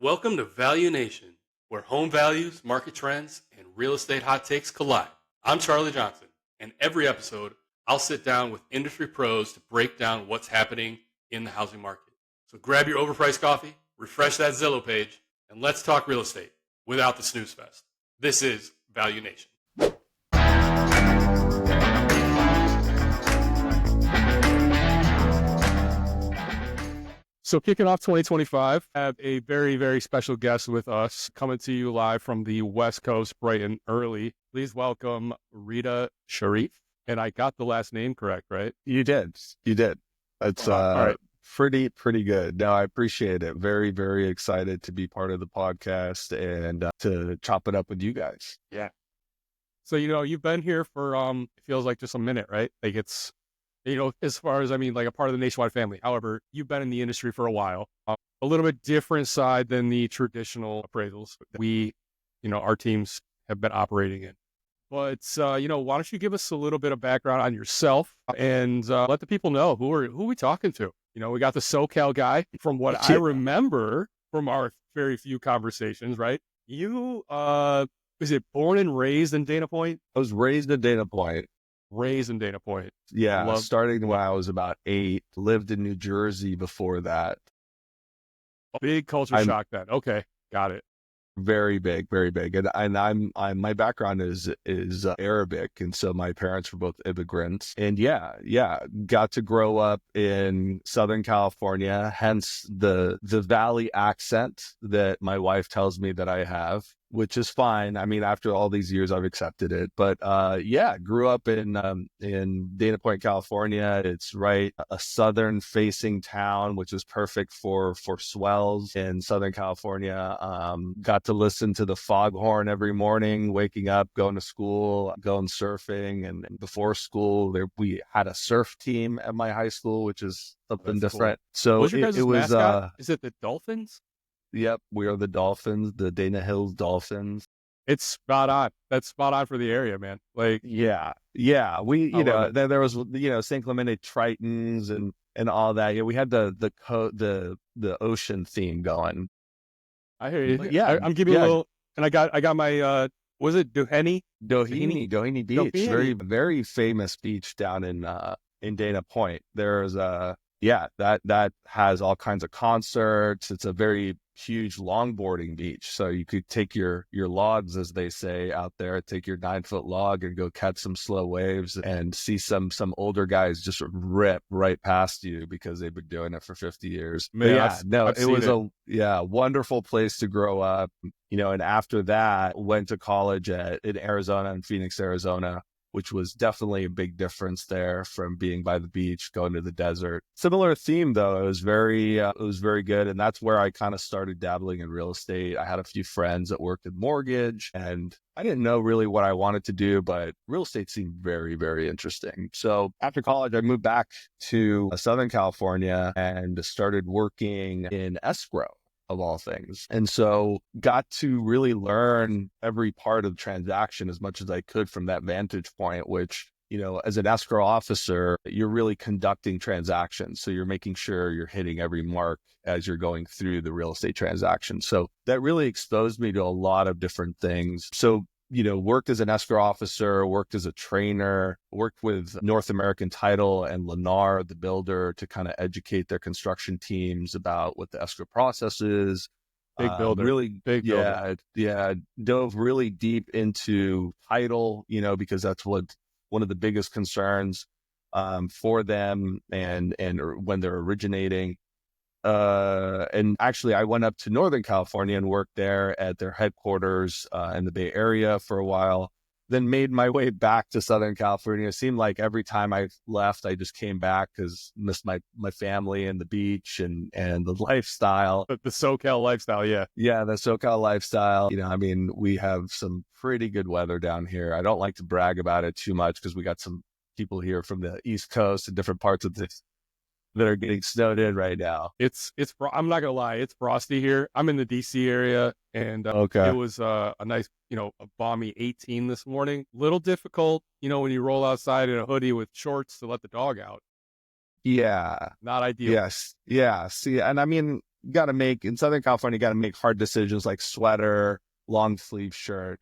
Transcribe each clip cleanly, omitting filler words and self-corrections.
Welcome to ValuNation, where home values, market trends, and real estate hot takes collide. I'm Charlie Johnson, and every episode, I'll sit down with industry pros to break down what's happening in the housing market. So grab your overpriced coffee, refresh that Zillow page, and let's talk real estate without the snooze fest. This is ValuNation. So kicking off 2025, I have a very, very special guest with us coming to you live from the West Coast, bright and early. Please welcome Rida Sharaf. And I got the last name correct, right? You did. That's all right. Pretty good. No, I appreciate it. Very, very excited to be part of the podcast and to chop it up with you guys. Yeah. So, you've been here for, it feels like just a minute, right? Like it's, as far as, like a part of the Nationwide family. However, you've been in the industry for a while, a little bit different side than the traditional appraisals that we, our teams have been operating in. But, why don't you give us a little bit of background on yourself and let the people know who are we talking to? We got the SoCal guy from what I remember from our very few conversations, right? You, is it born and raised in Dana Point? I was raised in Dana Point. Yeah, starting when I was about 8, lived in New Jersey before that. Big culture shock then. Okay, got it. Very big, and I'm my background is Arabic, and so my parents were both immigrants, and got to grow up in Southern California, hence the Valley accent that my wife tells me that I have, which is fine. I mean, after all these years, I've accepted it. But grew up in Dana Point, California. It's right a southern-facing town, which is perfect for swells in Southern California. Got to listen to the foghorn every morning, waking up, going to school, going surfing, and before school, we had a surf team at my high school, which is something different. Cool. So What's your guys' mascot? Is it the Dolphins? Yep, we are the Dolphins, the Dana Hills Dolphins. It's spot on. That's spot on for the area, man. Like, yeah. We, there was, San Clemente Tritons and all that. Yeah, we had the ocean theme going. I hear you. But yeah, I'm giving you a little. And I got my. Was it Doheny Beach? Very, very famous beach down in Dana Point. There's that has all kinds of concerts. It's a very huge longboarding beach. So you could take your logs, as they say out there, take your 9-foot log and go catch some slow waves and see some older guys just rip right past you because they've been doing it for 50 years. Man, it was a wonderful place to grow up, and after that went to college in Arizona, in Phoenix, Arizona, which was definitely a big difference there from being by the beach, going to the desert. Similar theme though. It was very good. And that's where I kind of started dabbling in real estate. I had a few friends that worked in mortgage and I didn't know really what I wanted to do, but real estate seemed very, very interesting. So after college, I moved back to Southern California and started working in escrow, of all things. And so got to really learn every part of the transaction as much as I could from that vantage point, which, as an escrow officer, you're really conducting transactions. So you're making sure you're hitting every mark as you're going through the real estate transaction. So that really exposed me to a lot of different things. So worked as an escrow officer, worked as a trainer, worked with North American Title and Lennar, the builder, to kind of educate their construction teams about what the escrow process is. Big builder. Builder. Yeah. Dove really deep into title, because that's one of the biggest concerns for them and when they're originating. And actually I went up to Northern California and worked there at their headquarters in the Bay Area for a while, then made my way back to Southern California. It seemed like every time I left, I just came back because missed my family and the beach and the lifestyle. The SoCal lifestyle, yeah. Yeah, the SoCal lifestyle. We have some pretty good weather down here. I don't like to brag about it too much because we got some people here from the East Coast and different parts of this that are getting snowed in right now. I'm not gonna lie, it's frosty here. I'm in the DC area, and it was a nice, a balmy 18 this morning. Little difficult, when you roll outside in a hoodie with shorts to let the dog out. Yeah, Not ideal. Yes, yeah. See, and got to make in Southern California, you got to make hard decisions like sweater, long sleeve shirt.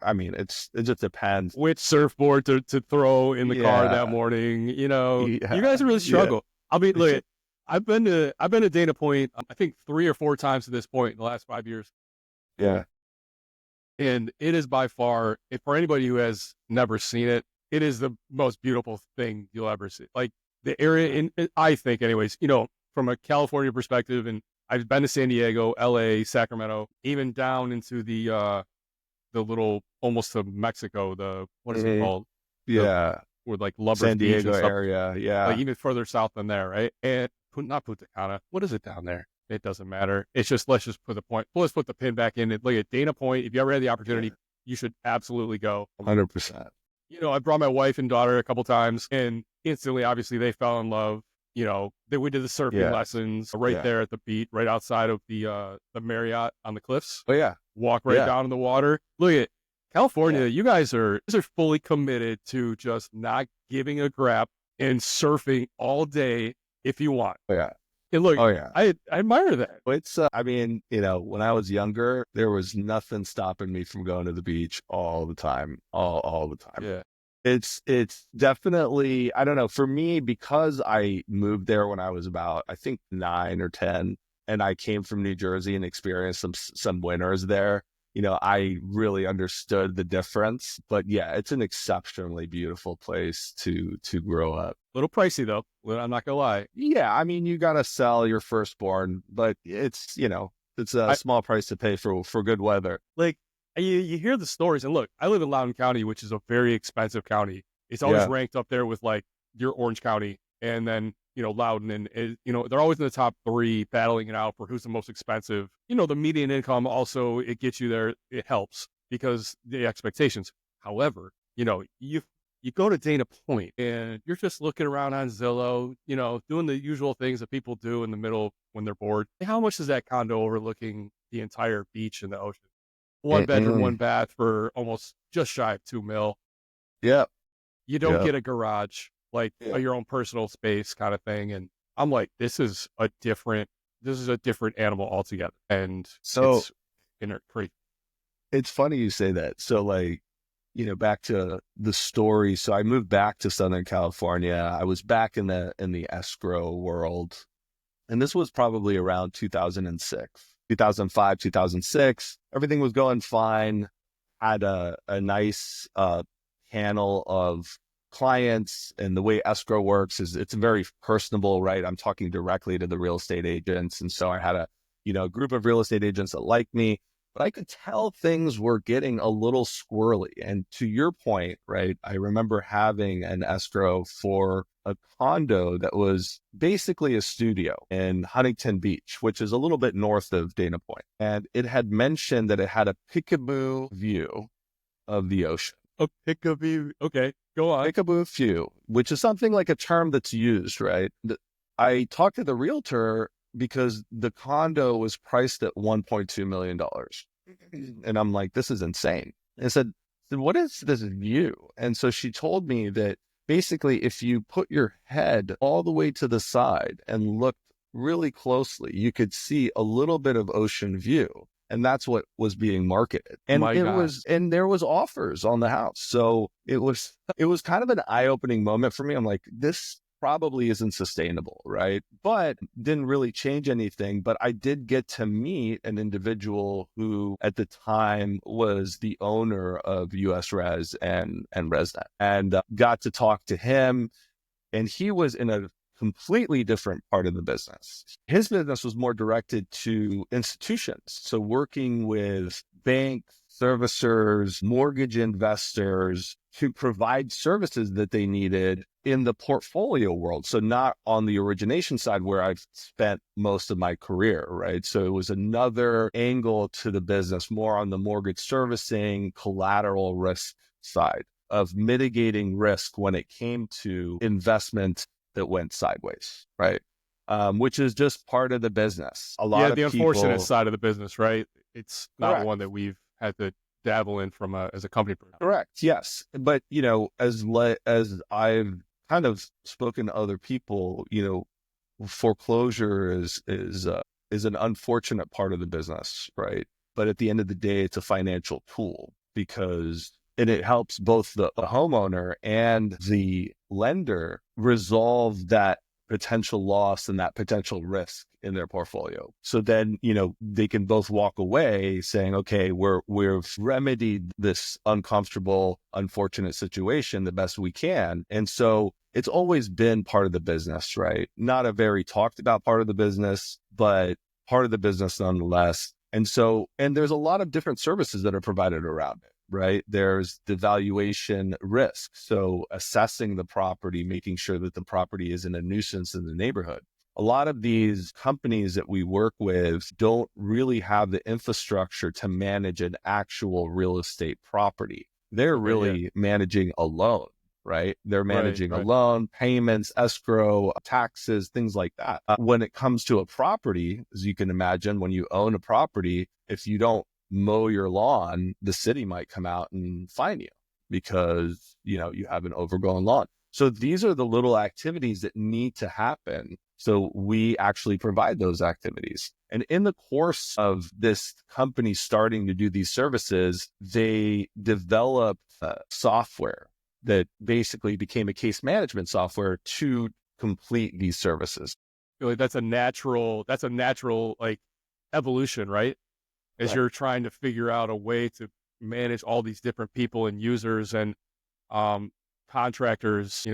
I mean, it just depends. Which surfboard to throw in the car that Yeah, morning. You yeah, guys really yeah, struggle. I mean, look, I've been to Dana Point, I think 3 or 4 times at this point in the last 5 years. yeah, And it is by far, if for anybody who has never seen it, it is the most beautiful thing you'll ever see. Like the area I think anyways, from a California perspective, and I've been to San Diego, LA, Sacramento, even down into the little, almost to Mexico, what is it mhm, called? The, yeah. with like Lubbers San Beach Diego and stuff, area, like yeah, even further south than there, right? And not Punta Cana. What is it down there? It doesn't matter. It's just, let's just put the point. Let's put the pin back in it. Look at Dana Point. If you ever had the yeah, opportunity, you should absolutely go. 100%. I brought my wife and daughter a couple times, and instantly, obviously, they fell in love. Then we did the surfing Yeah, lessons right yeah. there at the beach, right outside of the Marriott on the cliffs. Oh yeah, Walk right yeah, down in the water. Look at yeah. California. You guys are fully committed to just not giving a crap and surfing all day if you want. Oh yeah, And look, oh yeah. I admire that. I mean, when I was younger, there was nothing stopping me from going to the beach all the time, all the time. Yeah. It's definitely, I don't know, for me, because I moved there when I was about, I think 9 or 10, and I came from New Jersey and experienced some winters there. I really understood the difference. But yeah, it's an exceptionally beautiful place to grow up. A little pricey though. I'm not gonna lie. Yeah, I mean, you got to sell your firstborn, but it's a I small price to pay for good weather. like you hear the stories, and look, I live in Loudoun County, which is a very expensive county. It's always Yeah. ranked up there with like your Orange County, and then Loudoun, and they're always in the top three, battling it out for who's the most expensive. The median income also, it gets you there. It helps because the expectations. However, you go to Dana Point and you're just looking around on Zillow, doing the usual things that people do in the middle when they're bored. How much is that condo overlooking the entire beach and the ocean? One bedroom, one Mm-mm. bath for almost just shy of 2 mil. Yep. You don't Yep. get a garage, like Yeah. your own personal space kind of thing. And I'm like, this is a different animal altogether. And So it's crazy. it's funny you say that. So like, back to the story. So I moved back to Southern California. I was back in the escrow world. And this was probably around 2006, 2005, 2006. Everything was going fine. Had a nice panel of clients, and the way escrow works is it's very personable, right? I'm talking directly to the real estate agents. And so I had a group of real estate agents that liked me, but I could tell things were getting a little squirrely. And to your point, right, I remember having an escrow for a condo that was basically a studio in Huntington Beach, which is a little bit north of Dana Point. And it had mentioned that it had a peekaboo view of the ocean. A peekaboo. Okay, go on. Peekaboo view, which is something like a term that's used, right? I talked to the realtor because the condo was priced at $1.2 million. And I'm like, this is insane. And I said, what is this view? And so she told me that basically, if you put your head all the way to the side and looked really closely, you could see a little bit of ocean view. And that's what was being marketed. And My God. there was offers on the house. So it was kind of an eye-opening moment for me. I'm like, this probably isn't sustainable, right? But didn't really change anything. But I did get to meet an individual who at the time was the owner of USRES and ResNet, and got to talk to him. And he was in a completely different part of the business. His business was more directed to institutions. So working with banks, servicers, mortgage investors to provide services that they needed in the portfolio world. So not on the origination side where I've spent most of my career, right? So it was another angle to the business, more on the mortgage servicing, collateral risk side of mitigating risk when it came to investment that went sideways, right? Which is just part of the business. A lot Yeah, of the unfortunate people, side of the business, right? It's not correct, one that we've had to dabble in from as a company. correct, yes. But as I've kind of spoken to other people, foreclosure is an unfortunate part of the business, right? But at the end of the day, it's a financial tool because and it helps both the homeowner and the lender resolve that potential loss and that potential risk in their portfolio. So then, they can both walk away saying, okay, we've remedied this uncomfortable, unfortunate situation the best we can. And so it's always been part of the business, right? Not a very talked about part of the business, but part of the business nonetheless. And there's a lot of different services that are provided around it, right? There's the valuation risk. So assessing the property, making sure that the property isn't a nuisance in the neighborhood. A lot of these companies that we work with don't really have the infrastructure to manage an actual real estate property. They're really managing a loan, right? They're managing a loan, payments, escrow, taxes, things like that. When it comes to a property, as you can imagine, when you own a property, if you don't mow your lawn, the city might come out and fine you because, you have an overgrown lawn. So these are the little activities that need to happen. So we actually provide those activities. And in the course of this company starting to do these services, they developed software that basically became a case management software to complete these services. Really, that's a natural like evolution, right? As Right. you're trying to figure out a way to manage all these different people and users and contractors,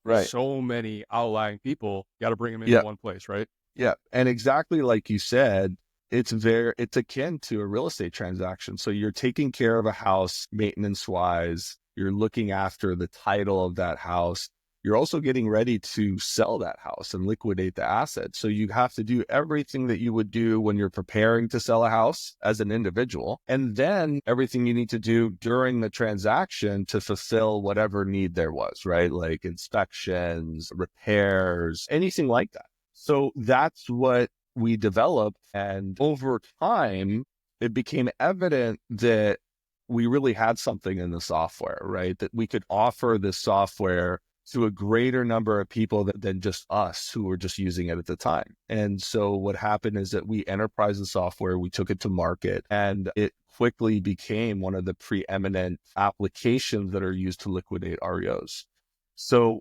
Right. so many outlying people, got to bring them into Yeah. one place, right? Yeah. And exactly like you said, it's akin to a real estate transaction. So you're taking care of a house maintenance wise. You're looking after the title of that house. You're also getting ready to sell that house and liquidate the asset. So you have to do everything that you would do when you're preparing to sell a house as an individual, and then everything you need to do during the transaction to fulfill whatever need there was, right? Like inspections, repairs, anything like that. So that's what we developed. And over time, it became evident that we really had something in the software, right? That we could offer this software to a greater number of people than just us who were just using it at the time. And so what happened is that we enterprised the software, we took it to market, and it quickly became one of the preeminent applications that are used to liquidate REOs. So,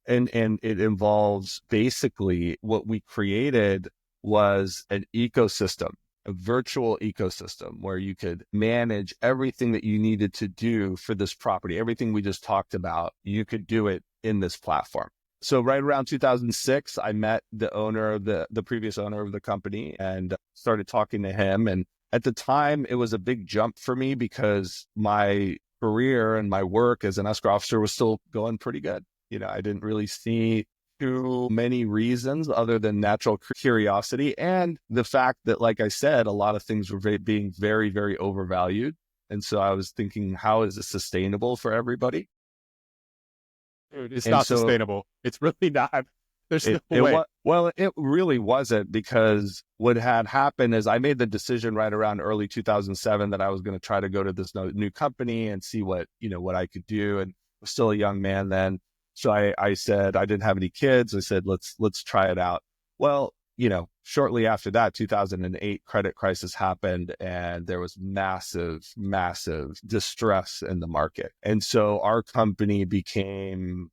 and it involves basically what we created was an ecosystem, a virtual ecosystem where you could manage everything that you needed to do for this property. Everything we just talked about, you could do it in this platform. So right around 2006, I met the owner of the previous owner of the company and started talking to him. And at the time, it was a big jump for me because my career and my work as an escrow officer was still going pretty good. I didn't really see too many reasons other than natural curiosity and the fact that, like I said, a lot of things were being very, very overvalued. And so I was thinking, how is it sustainable for everybody? Dude, it's And not so sustainable. It's really not. There's no it way. was, well, it really wasn't, because what had happened is I made the decision right around early 2007 that I was going to try to go to this new company and see what I could do. And I was still a young man then. So I said, I didn't have any kids. I said, let's try it out. Well, shortly after that, 2008 credit crisis happened and there was massive, massive distress in the market. And so our company became,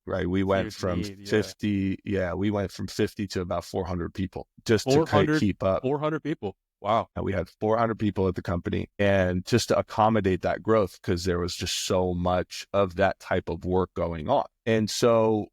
right, we went Huge from need, 50, we went from 50 to about 400 people just to 400, keep up. 400 people. Wow. And we had 400 people at the company, and just to accommodate that growth, because there was just so much of that type of work going on. And so,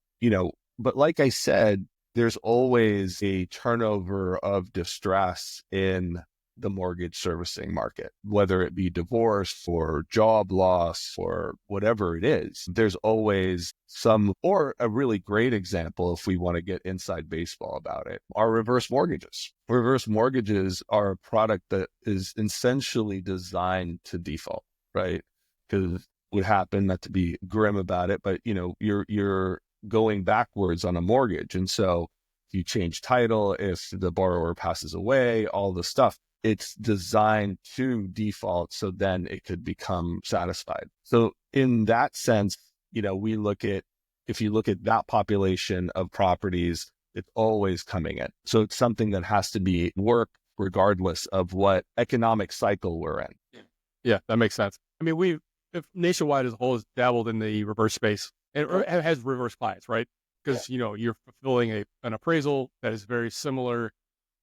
but like I said, there's always a turnover of distress in the mortgage servicing market, whether it be divorce or job loss or whatever it is. There's always some, or a really great example, if we want to get inside baseball about it, are reverse mortgages. Reverse mortgages are a product that is essentially designed to default, right? Because what happened, not to be grim about it, but you're going backwards on a mortgage. And so if you change title, if the borrower passes away, all the stuff, it's designed to default so then it could become satisfied. So in that sense, if you look at that population of properties, It's always coming in. So it's something that has to be work regardless of what economic cycle we're in. Yeah, that makes sense. I mean, if Nationwide as a whole has dabbled in the reverse space and or has reverse clients, right? Because you're fulfilling an appraisal that is very similar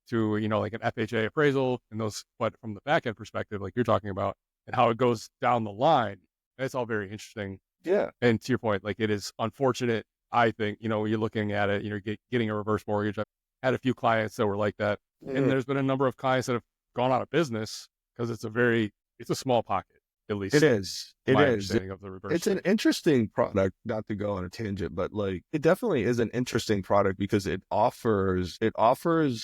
to like an FHA appraisal and those, but from the back end perspective, like you're talking about, and how it goes down the line, that's all very interesting. Yeah. And to your point, like it is unfortunate. I think when you're looking at it, getting a reverse mortgage. I've had a few clients that were like that, and there's been a number of clients that have gone out of business because it's a small pocket, at least. It is. It my is. understanding of the reverse. It's an interesting product, not to go on a tangent, but like it definitely is an interesting product because it offers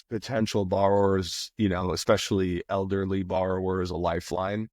potential borrowers, especially elderly borrowers, a lifeline.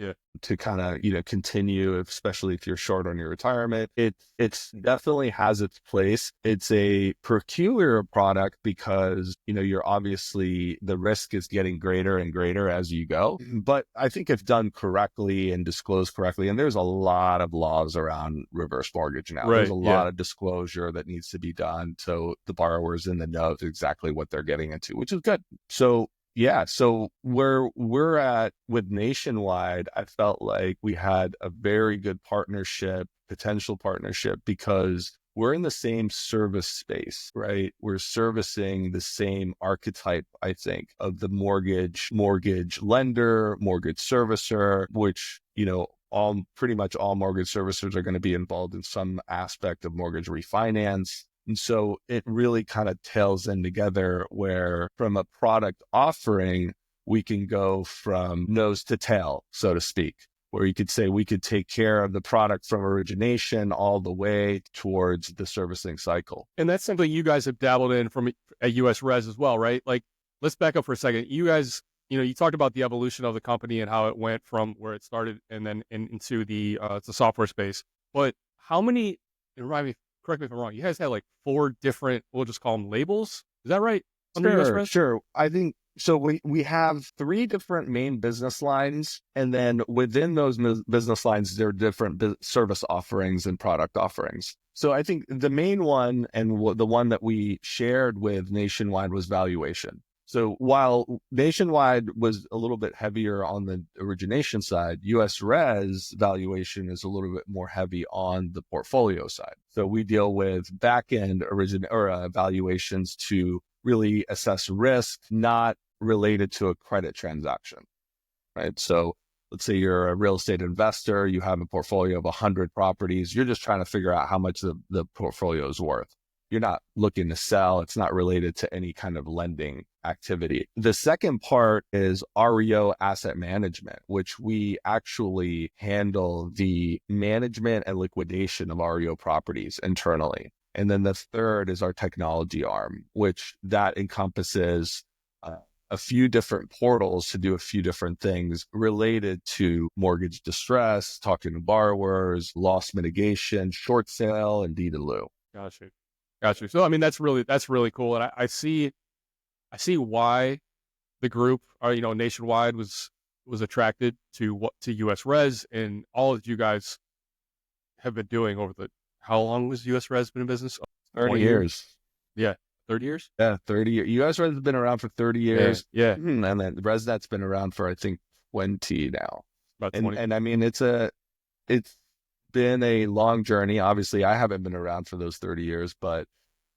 Yeah. To kind of, continue, especially if you're short on your retirement. It's definitely has its place. It's a peculiar product because, you're obviously the risk is getting greater and greater as you go. But I think if done correctly and disclosed correctly, and there's a lot of laws around reverse mortgage now. Right, There's a lot of disclosure that needs to be done. So the borrower's in the know of exactly what they're getting into, which is good. So yeah. So where we're at with Nationwide, I felt like we had a very good potential partnership, because we're in the same service space, right? We're servicing the same archetype, I think, of the mortgage lender, mortgage servicer, which, pretty much all mortgage servicers are going to be involved in some aspect of mortgage refinance. And so it really kind of tails in together, where from a product offering, we can go from nose to tail, so to speak, where you could say we could take care of the product from origination all the way towards the servicing cycle. And that's something you guys have dabbled in from at USRES as well, right? Like, let's back up for a second. You guys, you talked about the evolution of the company and how it went from where it started and then into the software space. But how many, and correct me if I'm wrong, you guys had like 4 different, we'll just call them labels. Is that right? Under USRES? Sure. I think so. We have 3 different main business lines, and then within those business lines, there are different service offerings and product offerings. So I think the main one, and the one that we shared with Nationwide, was valuation. So while Nationwide was a little bit heavier on the origination side, USRES valuation is a little bit more heavy on the portfolio side. So we deal with back-end valuations to really assess risk, not related to a credit transaction, right? So let's say you're a real estate investor, you have a portfolio of 100 properties, you're just trying to figure out how much the portfolio is worth. You're not looking to sell. It's not related to any kind of lending activity. The second part is REO asset management, which we actually handle the management and liquidation of REO properties internally. And then the third is our technology arm, which that encompasses a few different portals to do a few different things related to mortgage distress, talking to borrowers, loss mitigation, short sale, and deed in lieu. Gotcha. So, I mean, that's really cool. And I see why the group, or, Nationwide was attracted to USRES and all that you guys have been doing over how long was USRES been in business? 30 years. Yeah. 30 years? Yeah, 30 years. USRES has been around for 30 years. Yeah. And then ResNet's been around for, I think, 20 now. About 20. And I mean, it's been a long journey. Obviously, I haven't been around for those 30 years, but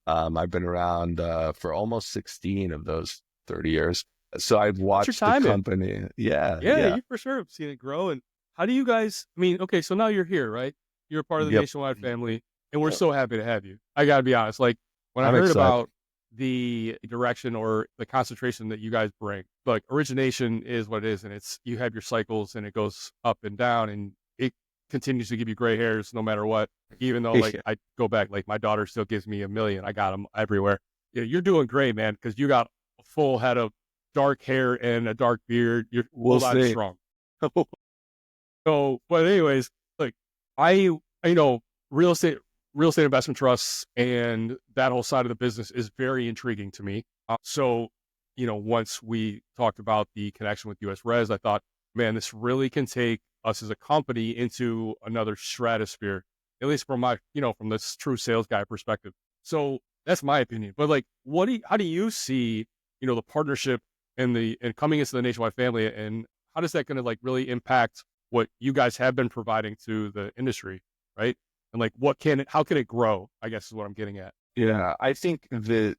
I've been around for almost 16 of those 30 years. So I've watched the company. Yeah. You for sure have seen it grow. And how do you guys, I mean, okay, so now you're here, right? You're a part of the Nationwide family, and we're so happy to have you. I got to be honest. Like, when I heard about the direction or the concentration that you guys bring, like, origination is what it is, and you have your cycles and it goes up and down, and it continues to give you gray hairs no matter what. Even though, like, I go back, like, my daughter still gives me $1 million. I got them everywhere. You're doing great, man, because you got a full head of dark hair and a dark beard. You're strong. So, but anyways, like, real estate investment trusts and that whole side of the business is very intriguing to me. So, once we talked about the connection with USRES, I thought, man, this really can take us as a company into another stratosphere, at least from from this true sales guy perspective. So That's my opinion. But like, how do you see, the partnership and coming into the Nationwide family, and how does that going to like really impact what you guys have been providing to the industry, right? And like, how can it grow? I guess is what I'm getting at. Yeah, I think the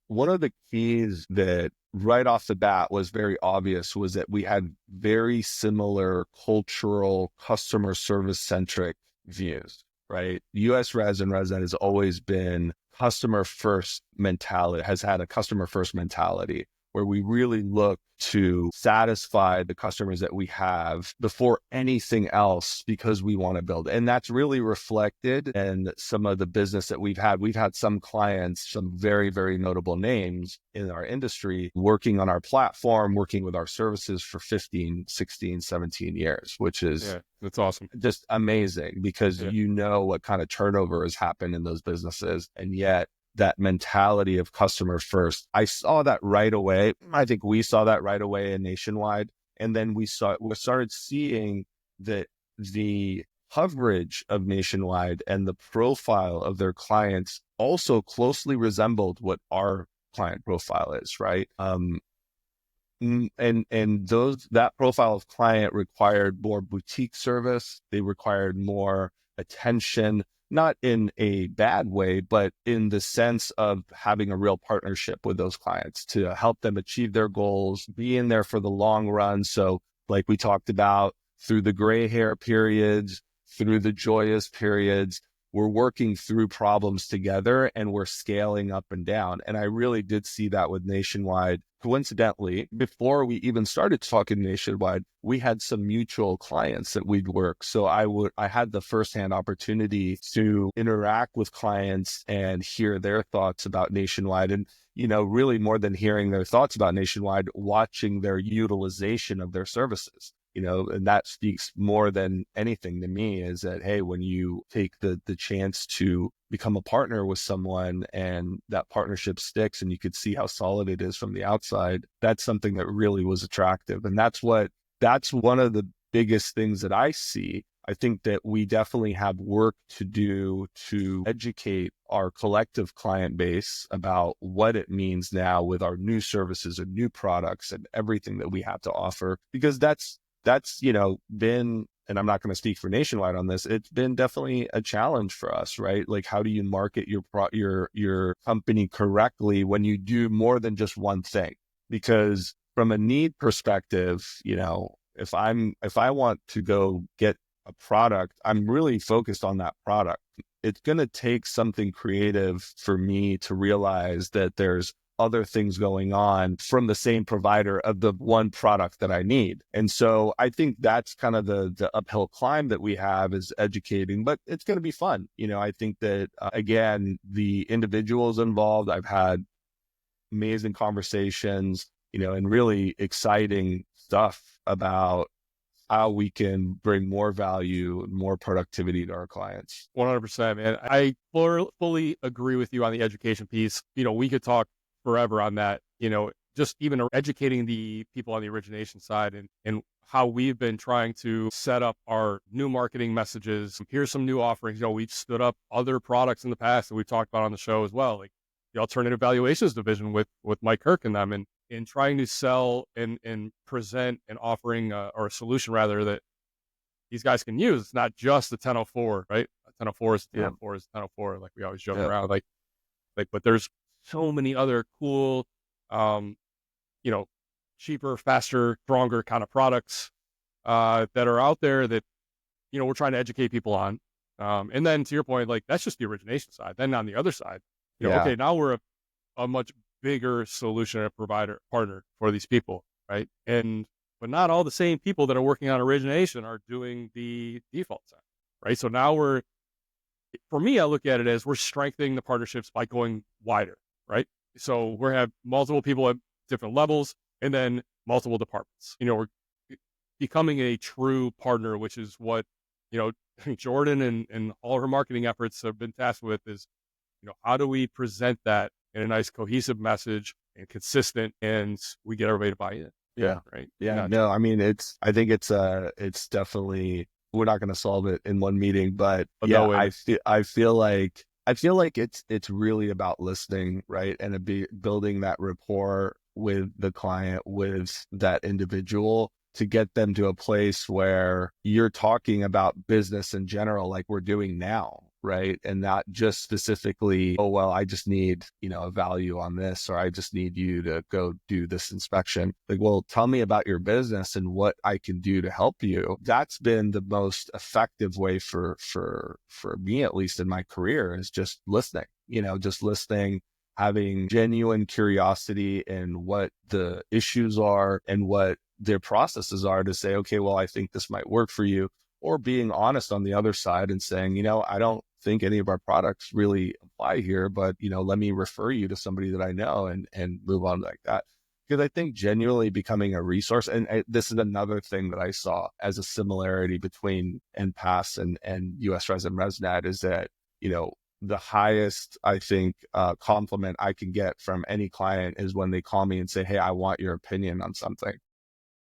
one of the keys that right off the bat was very obvious was that we had very similar cultural customer service centric views, right? USRES and ResNet has always been customer first mentality, has had a customer first mentality where we really look to satisfy the customers that we have before anything else because we want to build. And that's really reflected in some of the business that we've had. We've had some clients, some very, very notable names in our industry working on our platform, working with our services for 15, 16, 17 years, which is Yeah, that's awesome. just amazing because Yeah, you know what kind of turnover has happened in those businesses. And yet that mentality of customer first, I saw that right away. I think we saw that right away in Nationwide. And then we started seeing that the coverage of Nationwide and the profile of their clients also closely resembled what our client profile is, right? And that profile of client required more boutique service. They required more attention, not in a bad way, but in the sense of having a real partnership with those clients to help them achieve their goals, be in there for the long run. So like we talked about, through the gray hair periods, through the joyous periods, we're working through problems together and we're scaling up and down. And I really did see that with Nationwide. Coincidentally, before we even started talking Nationwide, we had some mutual clients that we'd work. So I had the firsthand opportunity to interact with clients and hear their thoughts about Nationwide. And, really more than hearing their thoughts about Nationwide, watching their utilization of their services. And that speaks more than anything to me is that, hey, when you take the chance to become a partner with someone and that partnership sticks and you could see how solid it is from the outside, that's something that really was attractive. And that's one of the biggest things that I see. I think that we definitely have work to do to educate our collective client base about what it means now with our new services and new products and everything that we have to offer, because that's been, and I'm not going to speak for Nationwide on this, it's been definitely a challenge for us, right? Like, how do you market your company correctly when you do more than just one thing? Because from a need perspective, if I want to go get a product, I'm really focused on that product. It's going to take something creative for me to realize that there's other things going on from the same provider of the one product that I need. And so I think that's kind of the uphill climb that we have is educating, but it's going to be fun. I think that, again, the individuals involved, I've had amazing conversations, and really exciting stuff about how we can bring more value and more productivity to our clients. 100%, man. I fully agree with you on the education piece. We could talk forever on that, just even educating the people on the origination side and how we've been trying to set up our new marketing messages. Here's some new offerings. We've stood up other products in the past that we've talked about on the show as well, like the alternative valuations division with Mike Kirk and them, and in trying to sell and present an offering or a solution rather that these guys can use. It's not just the 1004, right? 1004 is 1004 is 1004, like we always joke around. Like, but there's so many other cool, um, cheaper, faster, stronger kind of products that are out there that, we're trying to educate people on. And then to your point, like that's just the origination side. Then on the other side, okay, now we're a much bigger solution and provider partner for these people, right? But not all the same people that are working on origination are doing the default side, right? So now for me, I look at it as we're strengthening the partnerships by going wider, right? So we have multiple people at different levels and then multiple departments. We're becoming a true partner, which is what, Jordan and all her marketing efforts have been tasked with is, how do we present that in a nice cohesive message and consistent and we get everybody to buy in. Yeah. Right. Yeah. No, I mean, I think it's definitely, we're not going to solve it in one meeting, but yeah, no I feel like I feel like it's really about listening, right? And building that rapport with the client, with that individual, to get them to a place where you're talking about business in general, like we're doing now, right? And not just specifically, oh, well, I just need, a value on this, or I just need you to go do this inspection. Like, well, tell me about your business and what I can do to help you. That's been the most effective way for me, at least in my career, is just listening, just listening, having genuine curiosity in what the issues are and what their processes are, to say, okay, well, I think this might work for you, or being honest on the other side and saying, I don't think any of our products really apply here, but, let me refer you to somebody that I know, and move on like that. Because I think genuinely becoming a resource, and this is another thing that I saw as a similarity between NPAS and USRES and ResNet, is that, the highest, I think, compliment I can get from any client is when they call me and say, hey, I want your opinion on something.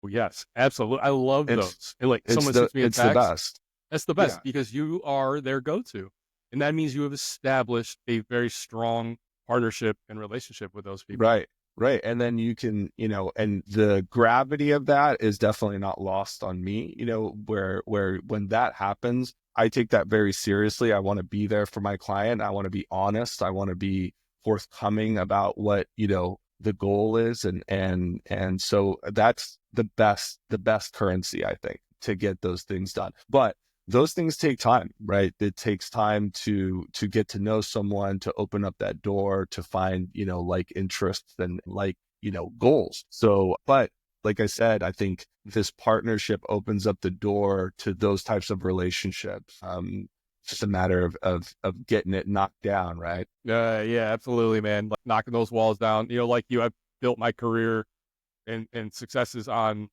Well, yes, absolutely. I love It's those. And like someone sends me a it's the text, best. that's the Yeah. best because you are their go-to. And that means you have established a very strong partnership and relationship with those people. Right. Right. And then you can, and the gravity of that is definitely not lost on me, where when that happens, I take that very seriously. I want to be there for my client. I want to be honest. I want to be forthcoming about what, the goal is. And so that's the best currency, I think, to get those things done. But those things take time, right? It takes time to get to know someone, to open up that door, to find, like interests and like, goals. So, but like I said, I think this partnership opens up the door to those types of relationships. Just a matter of getting it knocked down, right? Yeah, absolutely, man. Like knocking those walls down. Like you, I've built my career and successes on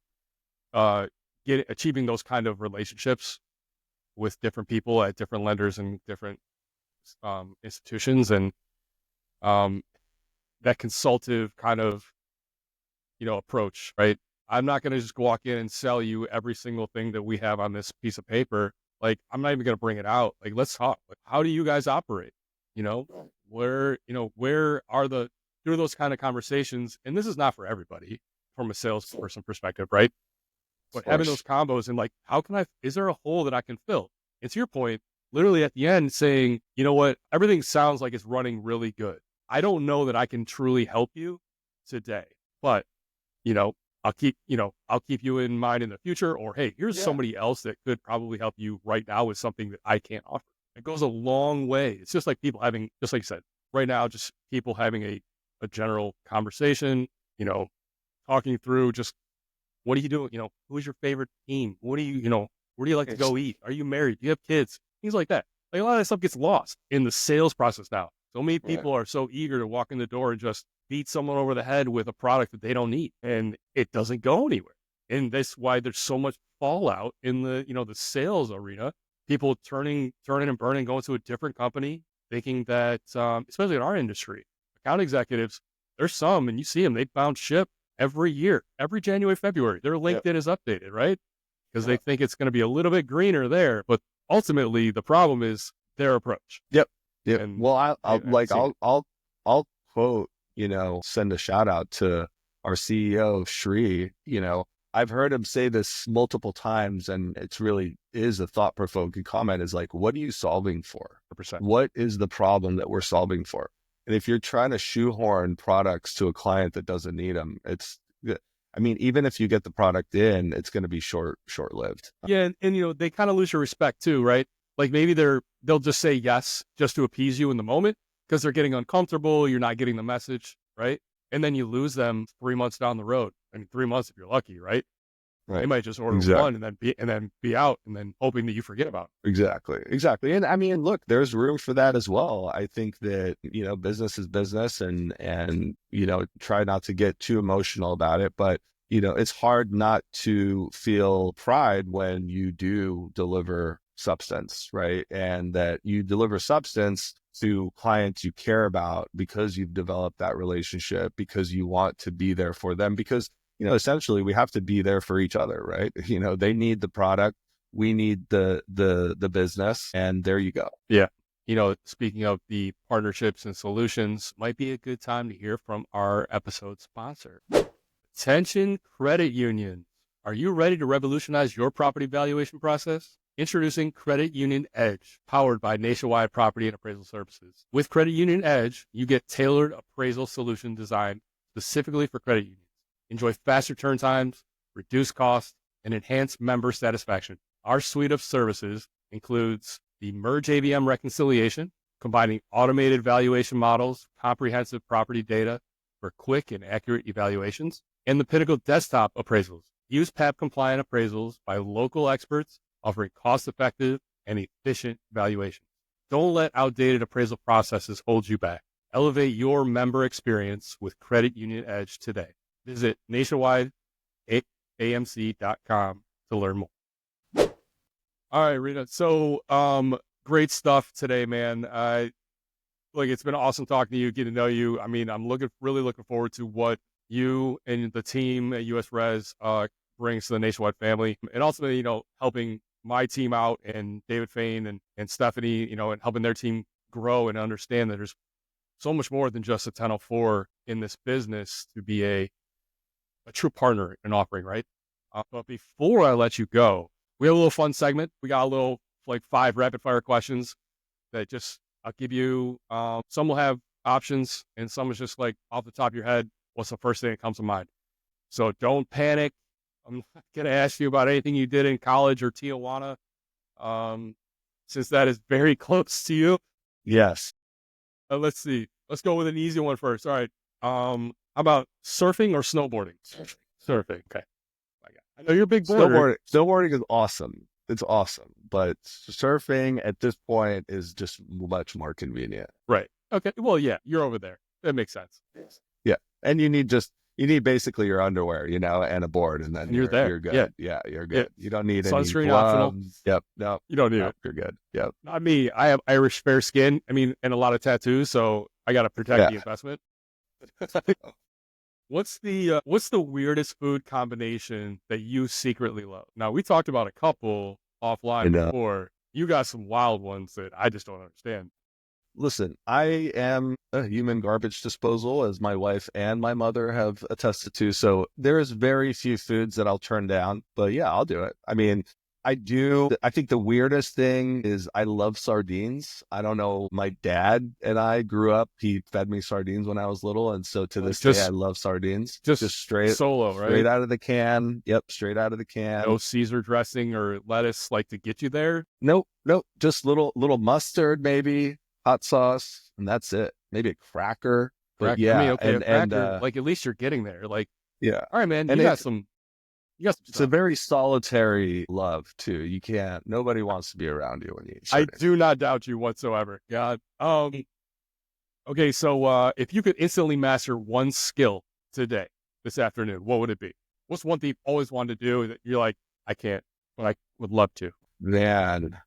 achieving those kind of relationships with different people at different lenders and different institutions, and um, that consultative kind of approach, right? I'm not going to just walk in and sell you every single thing that we have on this piece of paper. Like, I'm not even going to bring it out. Like, let's talk. Like, how do you guys operate? Where are through those kind of conversations? And this is not for everybody from a salesperson perspective, right? Of But having course. those combos and like, is there a hole that I can fill? And to your point, literally at the end saying, you know what, everything sounds like it's running really good. I don't know that I can truly help you today, but you know, I'll keep you in mind in the future, or, hey, here's Yeah. somebody else that could probably help you right now with something that I can't offer. It goes a long way. It's just like people having, just like you said, right now, just people having a general conversation, talking through just what are you doing? Who's your favorite team? What do where do you like to go eat? Are you married? Do you have kids? Things like that. Like a lot of that stuff gets lost in the sales process now. So many Right. people are so eager to walk in the door and just beat someone over the head with a product that they don't need, and it doesn't go anywhere. And that's why there's so much fallout in the sales arena. People turning and burning, going to a different company, thinking that, especially in our industry, account executives, there's some, and you see them, they bounce ship every year, every January, February. Their Yep. LinkedIn is updated, right? Because they Yep. think it's going to be a little bit greener there. But ultimately, the problem is their approach. Yep. Yep. And Well, I've seen it. I'll quote, send a shout out to our CEO, Shri. I've heard him say this multiple times, and it's really is a thought provoking comment, is like, what are you solving for? 100%. What is the problem that we're solving for? And if you're trying to shoehorn products to a client that doesn't need them, I mean, even if you get the product in, it's going to be short lived. Yeah, and they kind of lose your respect too, right? Like maybe they'll just say yes just to appease you in the moment because they're getting uncomfortable. You're not getting the message, right? And then you lose them 3 months down the road. I mean, 3 months if you're lucky, right? They Right. might just order one Exactly. and then be out, and then hoping that you forget about Exactly. And I mean, look, there's room for that as well. I think that, business is business, and, try not to get too emotional about it, but, it's hard not to feel pride when you do deliver substance, right? And that you deliver substance to clients you care about because you've developed that relationship, because you want to be there for them, because, essentially we have to be there for each other, right? They need the product, we need the business, and there you go. it. Yeah. speaking of the partnerships and solutions, might be a good time to hear from our episode sponsor. Attention credit unions. Are you ready to revolutionize your property valuation process? Introducing Credit Union Edge, powered by Nationwide Property and Appraisal Services. With Credit Union Edge, you get tailored appraisal solution designed specifically for credit unions. Enjoy faster turn times, reduced costs, and enhanced member satisfaction. Our suite of services includes the Merge AVM reconciliation, combining automated valuation models, comprehensive property data for quick and accurate evaluations, and the Pinnacle desktop appraisals. Use PAP compliant appraisals by local experts, offering cost-effective and efficient valuations. Don't let outdated appraisal processes hold you back. Elevate your member experience with Credit Union Edge today. Visit nationwideamc.com to learn more. All right, Rita. So, great stuff today, man. It's been awesome talking to you, getting to know you. I mean, I'm really looking forward to what you and the team at USRES brings to the Nationwide family, and also, helping my team out and David Fain and Stephanie, and helping their team grow and understand that there's so much more than just a 1004 in this business to be a true partner in offering, right? But before I let you go, we have a little fun segment. We got a little 5 rapid fire questions that I'll give you. Some will have options, and some is just off the top of your head, what's the first thing that comes to mind? So don't panic. I'm not going to ask you about anything you did in college or Tijuana, since that is very close to you. Yes. Let's see. Let's go with an easy one first. All right. How about surfing or snowboarding? Surfing. Okay. I know you're a big boarder. Snowboarding is awesome. It's awesome. But surfing at this point is just much more convenient. Right. Okay. Well, yeah, you're over there. That makes sense. Yeah. And you need basically your underwear, and a board, and then you're there. You're good. Yeah, you're good. Yeah. You don't need sunscreen any optional. Yep. No. You don't need it. You're good. Yep. Not me. I have Irish fair skin. I mean, and a lot of tattoos, so I got to protect the investment. What's the weirdest food combination that you secretly love? Now, we talked about a couple offline before. You got some wild ones that I just don't understand. Listen, I am a human garbage disposal, as my wife and my mother have attested to. So there is very few foods that I'll turn down, but yeah, I'll do it. I mean, I do. I think the weirdest thing is I love sardines. I don't know. My dad and I grew up. He fed me sardines when I was little. And so to this day, I love sardines. Just straight solo, right? Straight out of the can. Yep. Straight out of the can. No Caesar dressing or lettuce to get you there? Nope. Just little mustard, maybe. Hot sauce, and that's it. Maybe a cracker. But yeah, I mean, okay, a cracker, at least you're getting there. Yeah. All right, man. You got some it's stuff. a very solitary love too. Nobody wants to be around you when you eat sardines. I do not doubt you whatsoever. God. Okay, so if you could instantly master one skill today, this afternoon, what would it be? What's one thing you've always wanted to do that you're like, I can't, but I would love to? Man,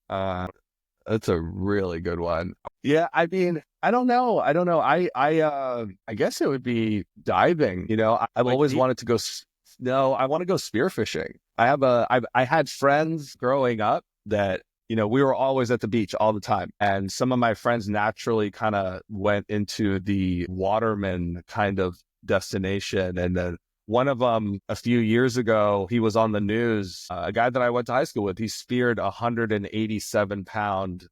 that's a really good one. Yeah, I mean, I don't know. I guess it would be diving. I've always wanted to go. No, I want to go spearfishing. I had friends growing up that, we were always at the beach all the time. And some of my friends naturally kind of went into the waterman kind of destination. And then one of them, a few years ago, he was on the news. A guy that I went to high school with, he speared 187-pound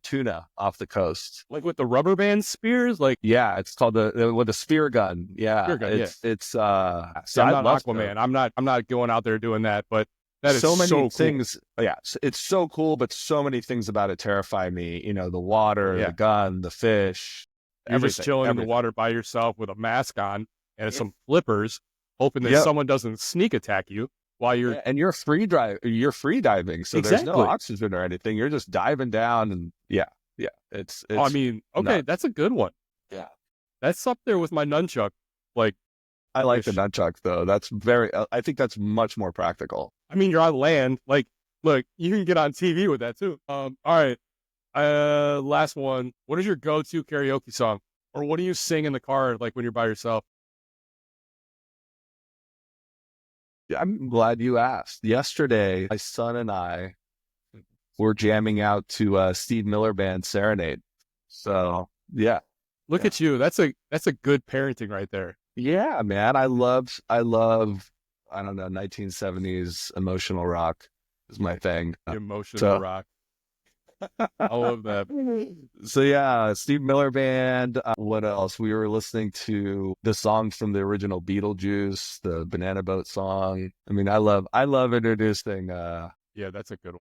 tuna off the coast. With the rubber band spears? Yeah, it's called with a spear gun. Yeah. Spear gun, it's so I'm not Aquaman. I'm not going out there doing that, but that is so many so things. Cool. Yeah, it's so cool, but so many things about it terrify me. The water, the gun, the fish. You're just chilling in the water by yourself with a mask on and some flippers, hoping that someone doesn't sneak attack you while you're and you're free diving, so there's no oxygen or anything. You're just diving down, and it's I mean, okay, nuts. That's a good one. Yeah, that's up there with my nunchuck. I like the nunchuck though. That's I think that's much more practical. I mean, you're on land. Look, you can get on TV with that too. All right. Last one. What is your go-to karaoke song, or what do you sing in the car when you're by yourself? I'm glad you asked. Yesterday, my son and I we're jamming out to Steve Miller Band Serenade. So yeah. Look at you. That's a good parenting right there. Yeah, man. I love, I don't know, 1970s emotional rock is my thing. Emotional rock. I love that. So yeah, Steve Miller Band. What else? We were listening to the songs from the original Beetlejuice, the Banana Boat song. I mean, I love introducing. Yeah, that's a good one.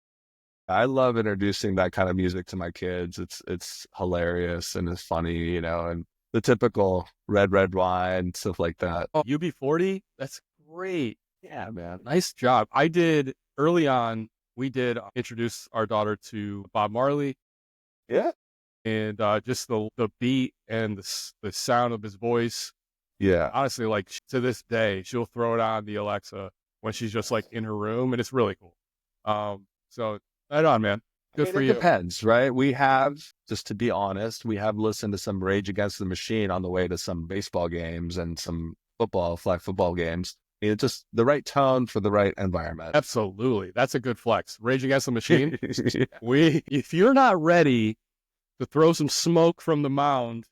I love introducing that kind of music to my kids. It's hilarious and it's funny, you know, and the typical red wine, stuff like that. Oh, UB40? That's great. Yeah, man. Nice job. I did early on, we did introduce our daughter to Bob Marley. Yeah. And just the beat and the sound of his voice. Yeah. Honestly, like to this day, she'll throw it on the Alexa when she's just like in her room, and it's really cool. So right on, man. Good for you. It depends, right? We have, just to be honest, we have listened to some Rage Against the Machine on the way to some baseball games and some flag football games. It's just the right tone for the right environment. Absolutely. That's a good flex. Rage Against the Machine. If you're not ready to throw some smoke from the mound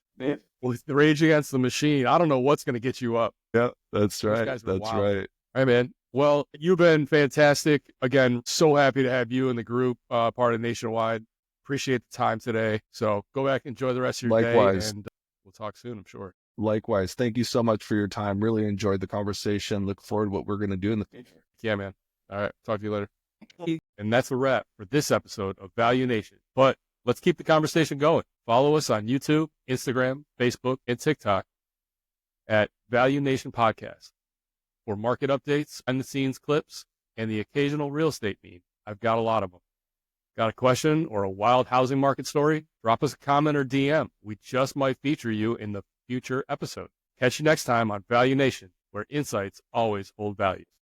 with the Rage Against the Machine, I don't know what's going to get you up. Yeah, that's right. That's right. All right, man. Well, you've been fantastic. Again, so happy to have you in the group, part of Nationwide. Appreciate the time today. So go back, enjoy the rest of your day, and we'll talk soon, I'm sure. Likewise. Thank you so much for your time. Really enjoyed the conversation. Look forward to what we're going to do in the future. Yeah, man. All right. Talk to you later. And that's a wrap for this episode of ValuNation. But let's keep the conversation going. Follow us on YouTube, Instagram, Facebook, and TikTok at ValuNation Podcast. For market updates, behind-the-scenes clips, and the occasional real estate meme. I've got a lot of them. Got a question or a wild housing market story? Drop us a comment or DM. We just might feature you in the future episode. Catch you next time on ValuNation, where insights always hold value.